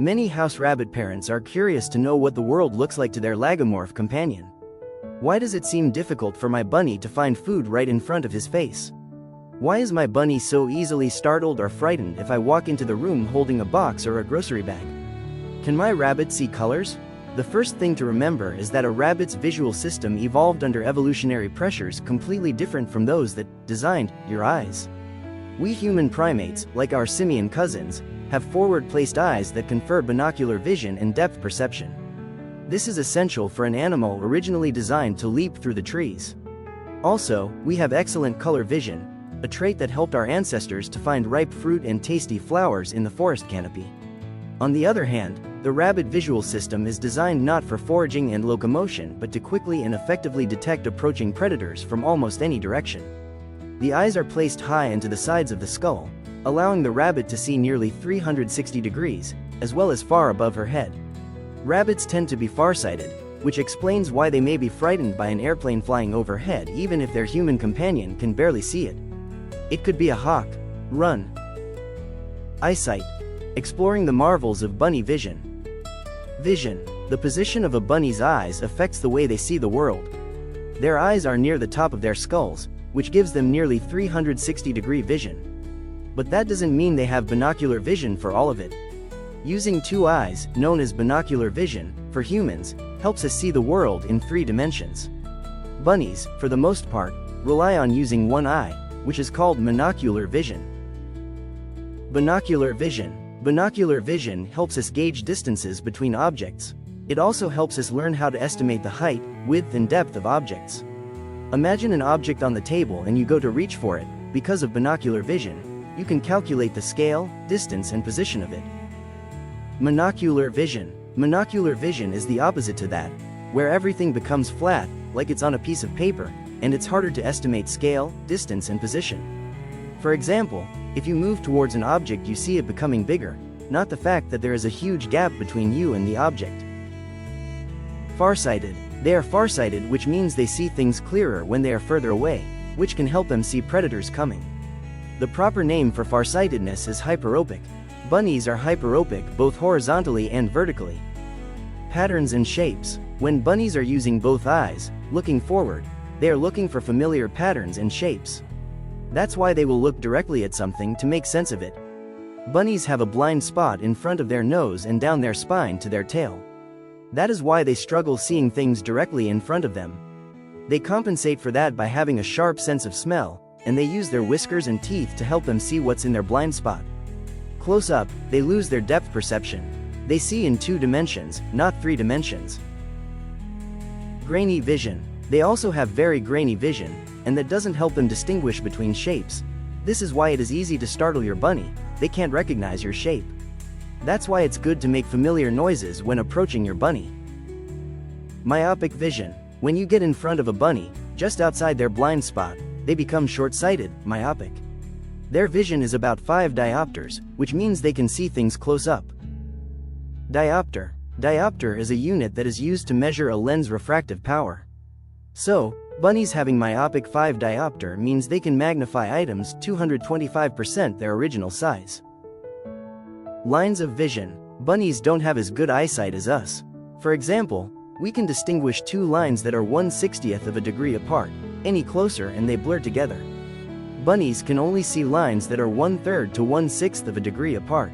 Many house rabbit parents are curious to know what the world looks like to their lagomorph companion. Why does it seem difficult for my bunny to find food right in front of his face? Why is my bunny so easily startled or frightened if I walk into the room holding a box or a grocery bag? Can my rabbit see colors? The first thing to remember is that a rabbit's visual system evolved under evolutionary pressures completely different from those that designed your eyes. We human primates, like our simian cousins, have forward-placed eyes that confer binocular vision and depth perception. This is essential for an animal originally designed to leap through the trees. Also, we have excellent color vision, a trait that helped our ancestors to find ripe fruit and tasty flowers in the forest canopy. On the other hand, the rabbit visual system is designed not for foraging and locomotion but to quickly and effectively detect approaching predators from almost any direction. The eyes are placed high into the sides of the skull, allowing the rabbit to see nearly 360 degrees, as well as far above her head. Rabbits tend to be farsighted, which explains why they may be frightened by an airplane flying overhead even if their human companion can barely see it. It could be a hawk. Run. Eyesight. Exploring the marvels of bunny vision. Vision. The position of a bunny's eyes affects the way they see the world. Their eyes are near the top of their skulls, which gives them nearly 360-degree vision. But that doesn't mean they have binocular vision for all of it. Using two eyes, known as binocular vision, for humans, helps us see the world in 3 dimensions. Bunnies, for the most part, rely on using one eye, which is called monocular vision. Binocular vision. Binocular vision helps us gauge distances between objects. It also helps us learn how to estimate the height, width and depth of objects. Imagine an object on the table and you go to reach for it. Because of binocular vision, you can calculate the scale, distance and position of it. Monocular vision. Monocular vision is the opposite to that, where everything becomes flat, like it's on a piece of paper, and it's harder to estimate scale, distance and position. For example, if you move towards an object you see it becoming bigger, not the fact that there is a huge gap between you and the object. Farsighted. They are farsighted, which means they see things clearer when they are further away, which can help them see predators coming. The proper name for farsightedness is hyperopic. Bunnies are hyperopic both horizontally and vertically. Patterns and shapes. When bunnies are using both eyes, looking forward, they are looking for familiar patterns and shapes. That's why they will look directly at something to make sense of it. Bunnies have a blind spot in front of their nose and down their spine to their tail. That is why they struggle seeing things directly in front of them. They compensate for that by having a sharp sense of smell, and they use their whiskers and teeth to help them see what's in their blind spot. Close up, they lose their depth perception. They see in 2 dimensions, not 3 dimensions. Grainy vision. They also have very grainy vision, and that doesn't help them distinguish between shapes. This is why it is easy to startle your bunny. They can't recognize your shape. That's why it's good to make familiar noises when approaching your bunny. Myopic vision. When you get in front of a bunny, just outside their blind spot, they become short-sighted, myopic. Their vision is about 5 diopters, which means they can see things close up. Diopter. Diopter is a unit that is used to measure a lens refractive power. So, bunnies having myopic 5 diopter means they can magnify items 225% their original size. Lines of vision. Bunnies don't have as good eyesight as us. For example, we can distinguish 2 lines that are 1/60th of a degree apart. Any closer and they blur together. Bunnies can only see lines that are 1/3 to 1/6 of a degree apart.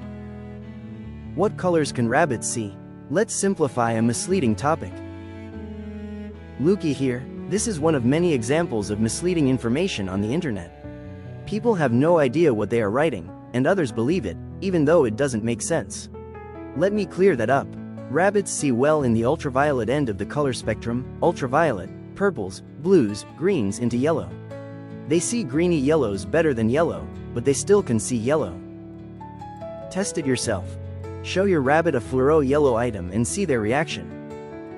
What colors can rabbits see? Let's simplify a misleading topic. Looky here, this is one of many examples of misleading information on the internet. People have no idea what they are writing, and others believe it, even though it doesn't make sense. Let me clear that up. Rabbits see well in the ultraviolet end of the color spectrum, ultraviolet, purples, blues, greens into yellow. They see greeny yellows better than yellow, but they still can see yellow. Test it yourself. Show your rabbit a fluoro yellow item and see their reaction.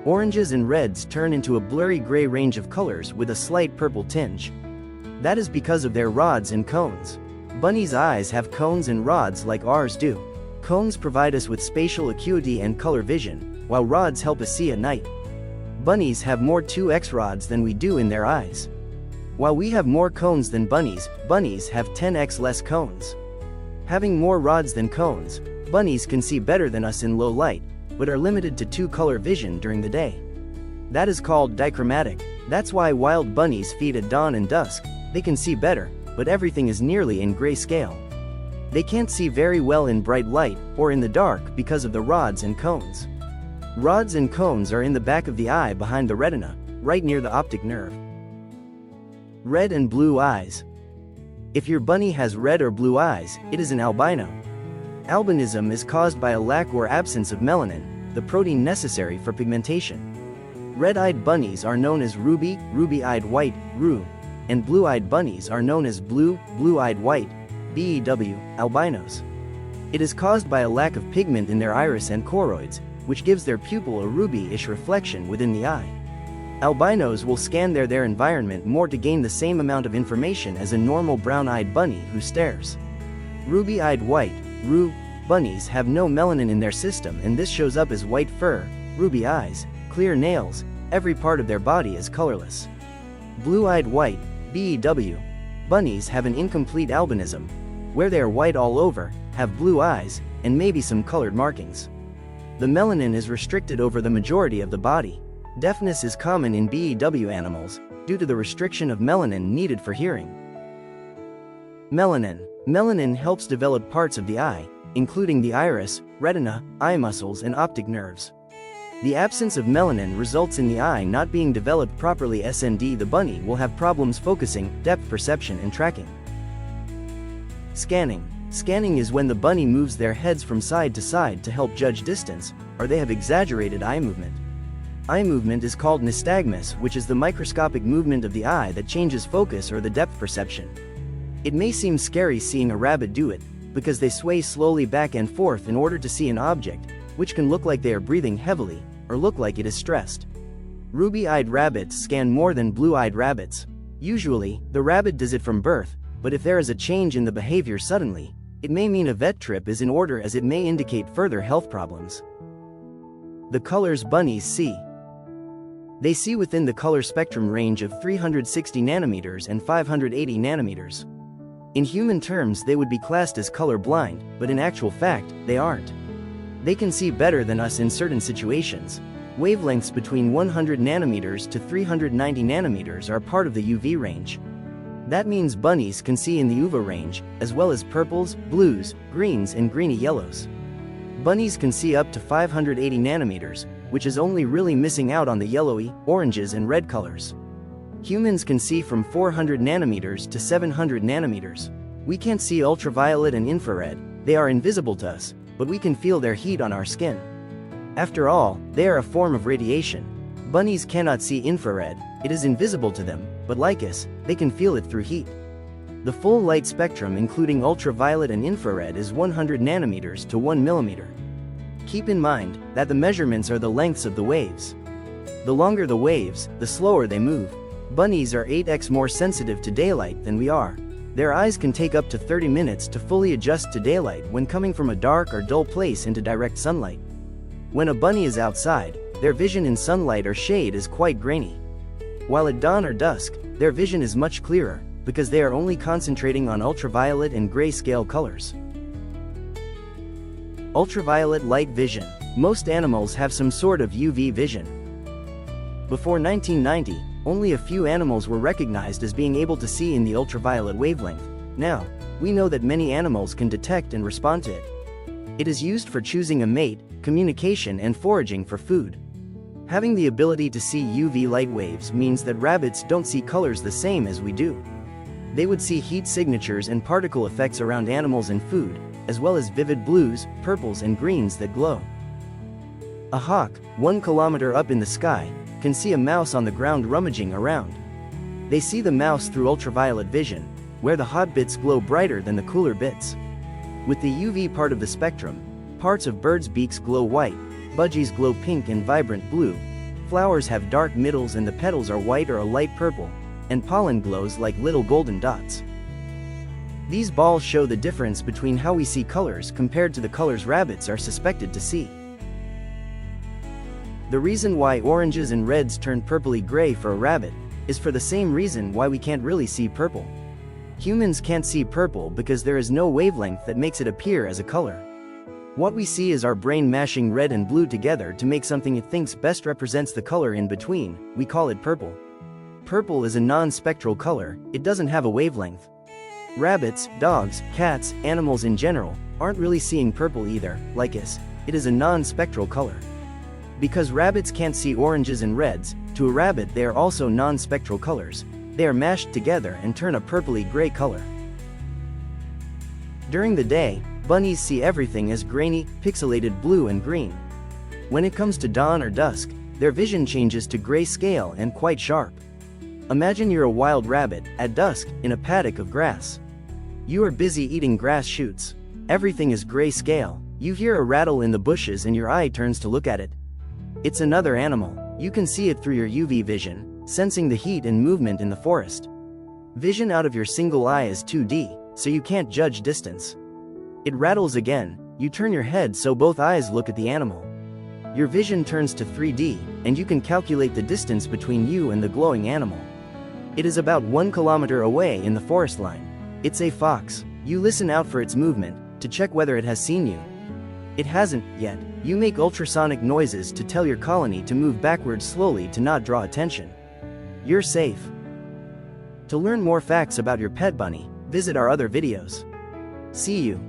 Oranges and reds turn into a blurry gray range of colors with a slight purple tinge. That is because of their rods and cones. Bunnies' eyes have cones and rods like ours do. Cones provide us with spatial acuity and color vision, while rods help us see at night. Bunnies have more 2x rods than we do in their eyes. While we have more cones than bunnies, bunnies have 10x less cones. Having more rods than cones, Bunnies can see better than us in low light, but are limited to two-color vision during the day. That is called dichromatic. That's why wild bunnies feed at dawn and dusk. They can see better, but everything is nearly in grayscale. They can't see very well in bright light or in the dark because of the rods and cones. Rods and cones are in the back of the eye behind the retina, right near the optic nerve. Red and blue eyes. If your bunny has red or blue eyes, it is an albino. Albinism is caused by a lack or absence of melanin, the protein necessary for pigmentation. Red-eyed bunnies are known as ruby, ruby-eyed white, RU, and blue-eyed bunnies are known as blue, blue-eyed white, BEW, albinos. It is caused by a lack of pigment in their iris and choroids, which gives their pupil a ruby-ish reflection within the eye. Albinos will scan their environment more to gain the same amount of information as a normal brown-eyed bunny who stares. Ruby-eyed white, RU, bunnies have no melanin in their system, and this shows up as white fur, ruby eyes, clear nails, every part of their body is colorless. Blue-eyed white, BEW, bunnies have an incomplete albinism, where they are white all over, have blue eyes, and maybe some colored markings. The melanin is restricted over the majority of the body. Deafness is common in BEW animals, due to the restriction of melanin needed for hearing. Melanin. Melanin helps develop parts of the eye, including the iris, retina, eye muscles, and optic nerves. The absence of melanin results in the eye not being developed properly. The bunny will have problems focusing, depth perception, and tracking. Scanning. Scanning is when the bunny moves their heads from side to side to help judge distance, or they have exaggerated eye movement. Eye movement is called nystagmus, which is the microscopic movement of the eye that changes focus or the depth perception. It may seem scary seeing a rabbit do it, because they sway slowly back and forth in order to see an object, which can look like they are breathing heavily, or look like it is stressed. Ruby-eyed rabbits scan more than blue-eyed rabbits. Usually, the rabbit does it from birth, but if there is a change in the behavior suddenly, it may mean a vet trip is in order, as it may indicate further health problems. The colors bunnies see. They see within the color spectrum range of 360 nanometers and 580 nanometers. In human terms, they would be classed as color blind, but in actual fact, they aren't. They can see better than us in certain situations. Wavelengths between 100 nanometers to 390 nanometers are part of the UV range. That means bunnies can see in the UVA range, as well as purples, blues, greens, and greeny yellows. Bunnies can see up to 580 nanometers, which is only really missing out on the yellowy, oranges, and red colors. Humans can see from 400 nanometers to 700 nanometers. We can't see ultraviolet and infrared, they are invisible to us, but we can feel their heat on our skin. After all, they are a form of radiation. Bunnies cannot see infrared, it is invisible to them, but like us, they can feel it through heat. The full light spectrum including ultraviolet and infrared is 100 nanometers to 1 millimeter. Keep in mind that the measurements are the lengths of the waves. The longer the waves, the slower they move. Bunnies are 8x more sensitive to daylight than we are. Their eyes can take up to 30 minutes to fully adjust to daylight when coming from a dark or dull place into direct sunlight. When a bunny is outside, their vision in sunlight or shade is quite grainy. While at dawn or dusk, their vision is much clearer, because they are only concentrating on ultraviolet and grayscale colors. Ultraviolet light vision. Most animals have some sort of UV vision. Before 1990, only a few animals were recognized as being able to see in the ultraviolet wavelength. Now, we know that many animals can detect and respond to it. It is used for choosing a mate, communication, and foraging for food. Having the ability to see UV light waves means that rabbits don't see colors the same as we do. They would see heat signatures and particle effects around animals and food, as well as vivid blues, purples, and greens that glow. A hawk, 1 kilometer up in the sky, can see a mouse on the ground rummaging around. They see the mouse through ultraviolet vision, where the hot bits glow brighter than the cooler bits. With the UV part of the spectrum, parts of birds' beaks glow white, budgies glow pink and vibrant blue, flowers have dark middles and the petals are white or a light purple, and pollen glows like little golden dots. These balls show the difference between how we see colors compared to the colors rabbits are suspected to see. The reason why oranges and reds turn purpley gray for a rabbit is for the same reason why we can't really see purple. Humans can't see purple because there is no wavelength that makes it appear as a color. What we see is our brain mashing red and blue together to make something it thinks best represents the color in between. We call it purple. Purple is a non-spectral color, it doesn't have a wavelength. Rabbits, dogs, cats, animals in general, aren't really seeing purple either, like us. It is a non-spectral color. Because rabbits can't see oranges and reds, to a rabbit they are also non-spectral colors. They are mashed together and turn a purpley-gray color. During the day, bunnies see everything as grainy, pixelated blue and green. When it comes to dawn or dusk, their vision changes to grayscale and quite sharp. Imagine you're a wild rabbit, at dusk, in a paddock of grass. You are busy eating grass shoots. Everything is grayscale. You hear a rattle in the bushes and your eye turns to look at it. It's another animal. You can see it through your UV vision, sensing the heat and movement in the forest. Vision out of your single eye is 2D, so you can't judge distance. It rattles again, you turn your head so both eyes look at the animal. Your vision turns to 3D, and you can calculate the distance between you and the glowing animal. It is about 1 kilometer away in the forest line. It's a fox. You listen out for its movement, to check whether it has seen you. It hasn't, yet. You make ultrasonic noises to tell your colony to move backwards slowly to not draw attention. You're safe. To learn more facts about your pet bunny, visit our other videos. See you.